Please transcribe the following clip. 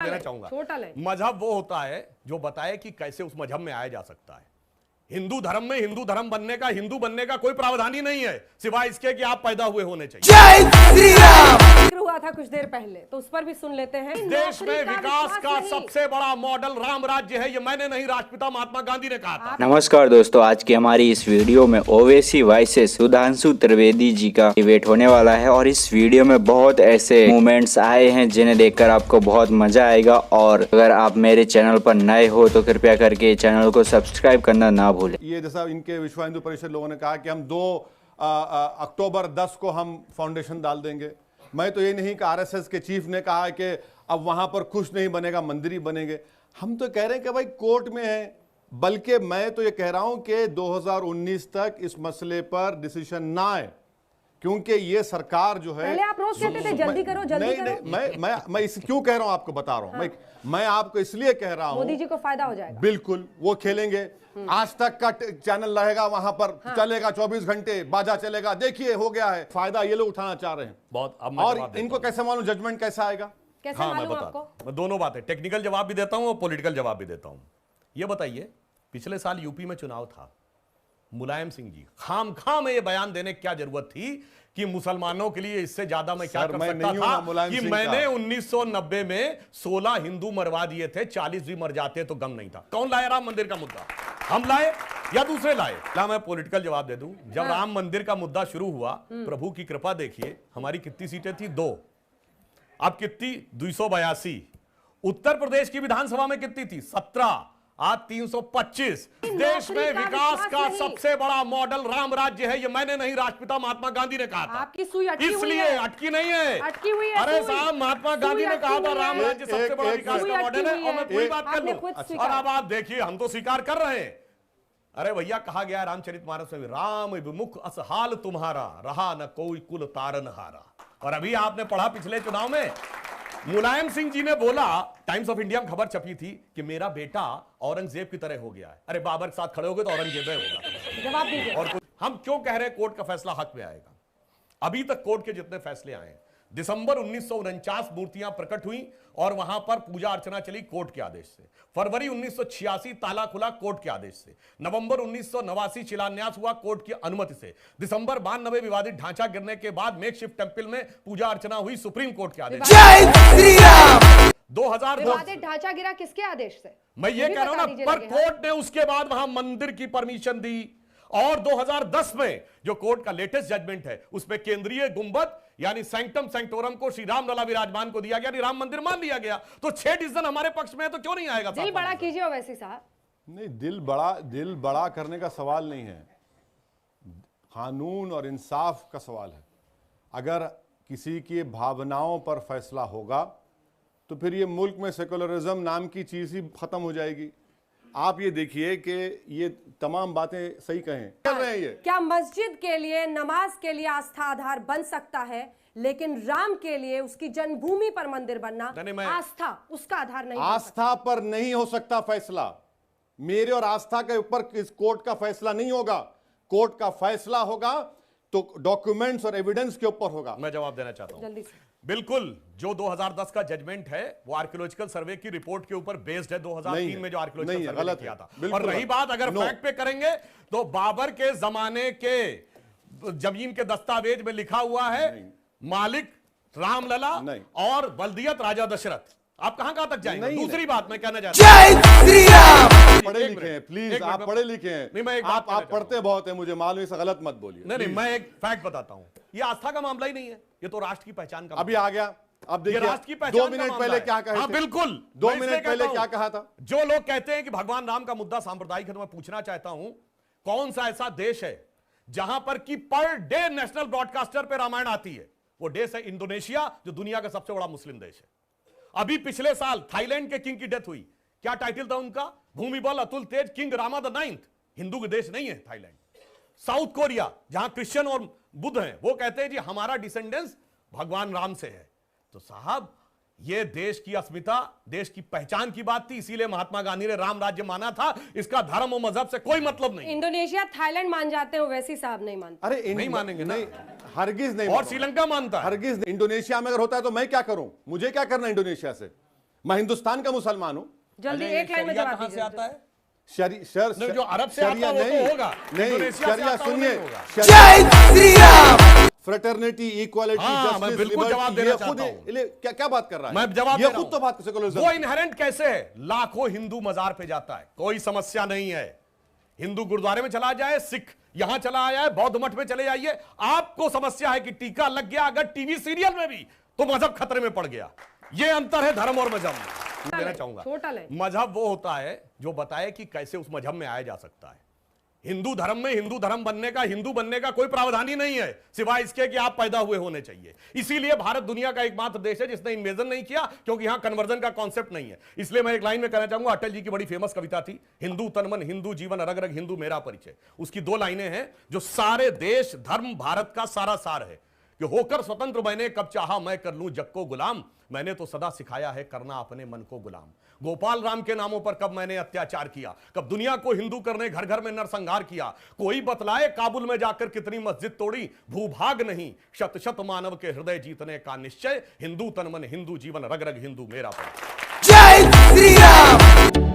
देना चाहूंगा। छोटा लाइन। मजहब वो होता है जो बताए कि कैसे उस मजहब में आया जा सकता है। हिंदू धर्म में हिंदू धर्म बनने का, हिंदू बनने का कोई प्रावधान ही नहीं है सिवाय इसके कि आप पैदा हुए होने चाहिए। जिक्र हुआ था कुछ देर पहले, तो उस पर भी सुन लेते हैं। देश में विकास का सबसे बड़ा मॉडल राम राज्य है, ये मैंने नहीं, राष्ट्रपिता महात्मा गांधी ने कहा था। नमस्कार दोस्तों, आज की हमारी इस वीडियो में ओवैसी वर्सेस सुधांशु त्रिवेदी जी का डिबेट होने वाला है और इस वीडियो में बहुत ऐसे मोमेंट्स आए हैं जिन्हें देखकर आपको बहुत मजा आएगा। और अगर आप मेरे चैनल पर नए हो तो कृपया करके चैनल को सब्सक्राइब करना ना भूलें। ये जैसा इनके विश्व हिंदू परिषद लोगों ने कहा कि हम 2 अक्टूबर 10 को हम फाउंडेशन डाल देंगे। मैं तो ये नहीं कि आरएसएस के चीफ ने कहा कि अब वहां पर कुछ नहीं बनेगा, मंदिर ही बनेंगे। हम तो कह रहे हैं कि भाई कोर्ट में है, बल्कि मैं तो ये कह रहा हूं कि 2019 तक इस मसले पर डिसीजन ना आए, क्योंकि ये सरकार जो है, पहले आप रोज कहते थे जल्दी करो जल्दी करो। नहीं, मैं इस क्यों कह रहा हूं आपको बता रहा हूं। मैं आपको इसलिए कह रहा हूं, मोदी जी को फायदा हो जाएगा। बिल्कुल, वो खेलेंगे। आज तक का चैनल रहेगा वहां पर, चलेगा 24 घंटे, बाजा चलेगा। देखिए हो गया है, फायदा ये लोग उठाना चाह रहे हैं बहुत। और इनको कैसे मालूम जजमेंट कैसा आएगा? कैसे हाँ, मैं मालूम बता आपको? मैं दोनों बातें, टेक्निकल जवाब भी देता हूं और पॉलिटिकल जवाब भी देता हूं। ये बताइए, पिछले साल यूपी में चुनाव था, मुलायम सिंह जी खाम में ये बयान देने की क्या जरूरत थी कि मुसलमानों के लिए इससे ज्यादा मैं क्या कर सकता था कि मैंने 1990 में 16 हिंदू मरवा दिए थे, 40 भी मर जाते तो गम नहीं था। कौन लाया राम मंदिर का मुद्दा? हम लाए या दूसरे लाए? क्या मैं पॉलिटिकल जवाब दे दूं? जब राम मंदिर का मुद्दा शुरू हुआ, प्रभु की कृपा देखिए, हमारी कितनी सीटें थी? 2। अब कितनी? 282। उत्तर प्रदेश की विधानसभा में कितनी थी? 17। आज 325। देश में विकास का सबसे बड़ा मॉडल राम राज्य है, ये मैंने नहीं, राष्ट्रपिता महात्मा गांधी ने कहा था। आपकी सुई अटकी हुई इसलिए है। अटकी नहीं है, अटकी हुई है। अरे साहब, महात्मा गांधी ने कहा था राम राज्य सबसे बड़ा विकास का मॉडल है। और मैं पूरी बात कर लूं, और अब आप देखिए, हम तो स्वीकार कर रहे हैं। अरे भैया, कहा गया रामचरितमानस में, राम विमुख असहाल तुम्हारा, रहा न कोई कुल तारन हारा। और अभी आपने पढ़ा पिछले चुनाव में, मुलायम सिंह जी ने बोला, टाइम्स ऑफ इंडिया में खबर छपी थी कि मेरा बेटा औरंगजेब की तरह हो गया है। अरे बाबर के साथ खड़े हो गए तो औरंगजेब होगा। जवाब दीजिए। और हम क्यों कह रहे हैं कोर्ट का फैसला हक में आएगा? अभी तक कोर्ट के जितने फैसले आए हैं, दिसंबर 1949 मूर्तियां प्रकट हुई और वहां पर पूजा अर्चना चली कोर्ट के आदेश से। फरवरी 1986 ताला खुला कोर्ट के आदेश से। नवंबर 1989 शिलान्यास हुआ कोर्ट की अनुमति से। दिसंबर 92 विवादित ढांचा गिरने के बाद मेकशिफ्ट टेंपल में पूजा अर्चना हुई सुप्रीम कोर्ट के आदेश से। 2002 विवादित ढांचा गिरा किसके आदेश से? मैं ये कह रहा हूं ना, पर कोर्ट ने उसके बाद वहां मंदिर की परमिशन दी। और 2010 में जो कोर्ट का लेटेस्ट जजमेंट है, उसमें केंद्रीय गुंबद यानी सैंक्टम सैंक्टोरम को श्री राम लला विराजमान को दिया गया, यानी राम मंदिर मान लिया गया। तो 6 डिसीजन हमारे पक्ष में है, तो क्यों नहीं आएगा? दिल बड़ा कीजिए ओवैसी साहब। नहीं, दिल बड़ा करने का सवाल नहीं है, कानून और इंसाफ का सवाल है। अगर किसी की भावनाओं पर फैसला होगा तो फिर ये मुल्क में सेकुलरिज्म नाम की चीज ही खत्म हो जाएगी। आप ये देखिए कि ये तमाम बातें सही कहें चल रहे हैं। ये क्या मस्जिद के लिए, नमाज के लिए आस्था आधार बन सकता है, लेकिन राम के लिए उसकी जन्मभूमि पर मंदिर बनना आस्था उसका आधार नहीं? आस्था पर नहीं हो सकता फैसला। मेरे और आस्था के ऊपर इस कोर्ट का फैसला नहीं होगा। कोर्ट का फैसला होगा तो डॉक्यूमेंट्स और एविडेंस के ऊपर होगा। मैं जवाब देना चाहता हूं जल्दी से। बिल्कुल, जो 2010 का जजमेंट है वो आर्कियोलॉजिकल सर्वे की रिपोर्ट के ऊपर बेस्ड है। 2003 में जो आर्कियोलॉजिकल सर्वे गलत किया था। बिल्कुल। और रही बात अगर फैक्ट पे करेंगे तो बाबर के जमाने के जमीन के दस्तावेज में लिखा हुआ है मालिक रामलला और बल्दियत राजा दशरथ। आप कहां तक जाएंगे? दूसरी बात मैं कहना चाहता हूं, पढ़े लिखे हैं, प्लीज आप पढ़े लिखे हैं, आप पढ़ते बहुत हैं, मुझे मालूम, इसे गलत मत बोलिए। नहीं, मैं एक फैक्ट बताता हूं, ये आस्था का मामला ही नहीं है, ये तो राष्ट्र की पहचान का अभी आ गया। अब देखिए, राष्ट्र की पहचान 2 मिनट पहले क्या कहा? हाँ बिल्कुल, 2 मिनट पहले क्या कहा था? जो लोग कहते हैं कि भगवान राम का मुद्दा सांप्रदायिक है, तो मैं पूछना चाहता हूं, कौन सा ऐसा देश है जहां पर कि पर डे नेशनल ब्रॉडकास्टर पे रामायण आती है? वो देश है इंडोनेशिया, जो दुनिया का सबसे बड़ा मुस्लिम देश है। अभी पिछले साल थाईलैंड के किंग की डेथ हुई, क्या टाइटल था उनका? Bhumibol Adulyadej king Rama the 9th। Hindu के देश नहीं है थाईलैंड। साउथ कोरिया, जहां क्रिश्चियन और बुद्ध हैं, वो कहते हैं जी हमारा डिसेंडेंस भगवान राम से है। तो साहब, ये देश की अस्मिता, देश की पहचान की बात थी, इसीलिए महात्मा गांधी ने राम राज्य माना था। इसका धर्म और मजहब से कोई मतलब नहीं। इंडोनेशिया थाईलैंड मान जाते हैं, वैसी साहब नहीं मानते। अरे नहीं मानेंगे ना, हरगिज नहीं। और श्रीलंका मानता है। हरगिज। इंडोनेशिया में अगर होता है तो मैं क्या करूं? मुझे क्या करना इंडोनेशिया से? मैं हिंदुस्तान का मुसलमान हूं। जल्दी अजय, एक लाइन में शरिया जवाब कहां से दीजिए। आता है? नहीं, जो अरब से आता है वो तो होगा, नहीं, इंडोनेशिया से शरिया आता है वो सुनिए, नहीं होगा। फ्रेटर्निटी, इक्वालिटी, हाँ, मैं बिल्कुल जवाब देना चाहता हूं। क्या क्या बात कर रहा है? मैं जवाब ये दे रहा खुद तो बात सेकुलरिज्म। वो इनहेरेंट कैसे है? लाखों हिंदू मजार पे जाता है, कोई समस्या नहीं है। हिंदू गुरुद्वारे में चला जाए, सिख यहां चला आया है, बौद्ध मठ में चले जाइए। आपको समस्या है कि टीका लग गया अगर टीवी सीरियल में भी, तो मजहब खतरे में पड़ गया। ये अंतर है धर्म और मजहब में। देना चाहूंगा, मजहब वो होता है जो बताए कि कैसे उस मजहब में आया जा सकता है। हिंदू धर्म में हिंदू धर्म बनने का, हिंदू बनने का कोई प्रावधान ही नहीं है, सिवाय इसके कि आप पैदा हुए होने चाहिए। इसीलिए भारत दुनिया का एकमात्र देश है जिसने इन्वेजन नहीं किया, क्योंकि यहां कन्वर्जन का कॉन्सेप्ट नहीं है। इसलिए मैं एक लाइन में कहना चाहूंगा, अटल जी की बड़ी फेमस कविता थी, हिंदू तन मन हिंदू जीवन, रग रग हिंदू मेरा परिचय। उसकी 2 लाइनें हैं जो सारे देश धर्म भारत का सारा सार है कि होकर स्वतंत्र मैंने कब चाहा मैं कर लूं जग को गुलाम, मैंने तो सदा सिखाया है करना अपने मन को गुलाम। गोपाल राम के नामों पर कब मैंने अत्याचार किया, कब दुनिया को हिंदू करने घर घर में नरसंहार किया। कोई बतलाए काबुल में जाकर कितनी मस्जिद तोड़ी, भूभाग नहीं शत शत मानव के हृदय जीतने का निश्चय, हिंदू तन मन हिंदू जीवन, रग रग हिंदू मेरा परिचय। जय श्री राम।